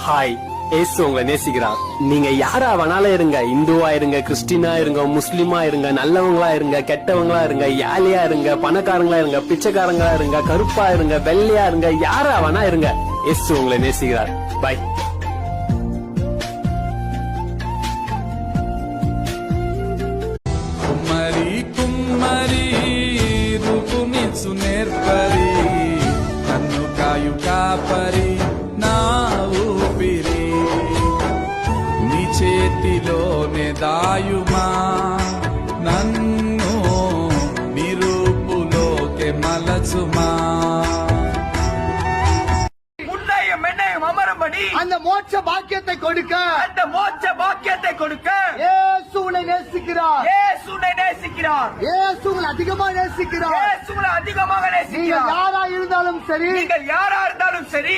Hi, ஏசு உங்களை நேசிக்கிறார். நீங்க யாரா வேணாலும் இருங்க, இந்துவா இருங்க, கிறிஸ்டினா இருங்க, முஸ்லிமா இருங்க, நல்லவங்களா இருங்க, கெட்டவங்களா இருங்க, ஏழையா இருங்க, பணக்காரங்களா இருங்க, பிச்சைக்காரங்களா இருங்க, கருப்பா இருங்க, வெள்ளையா இருங்க, யாரா வேணா இருங்க, ஏசு உங்களை நேசிக்கிறார். பை. కుమ్మరి కుమ్మరి రూపునిచ్చు నేర్పరి నన్ను కాయు కాపరి నా ఊపిరి నీ చేతిలోనే దాయుమా నన్ను నీ రూపులోకే మలచుమా உன்னையும் என்னையும் அமரும்படி அந்த மோட்ச பாக்கியத்தை கொடுக்க அந்த மோட்ச பாக்கியத்தை கொடுக்க இயேசு உன்னை நேசிக்கிறார். இயேசு உன்னை நேசிக்கிறார். இயேசு உங்களை அதிகமாக நேசிக்கிறார். இயேசு உங்களை அதிகமாக நீங்க நேசிக்கிறார். யாரா இருந்தாலும் சரி, நீங்கள் யாரா இருந்தாலும் சரி,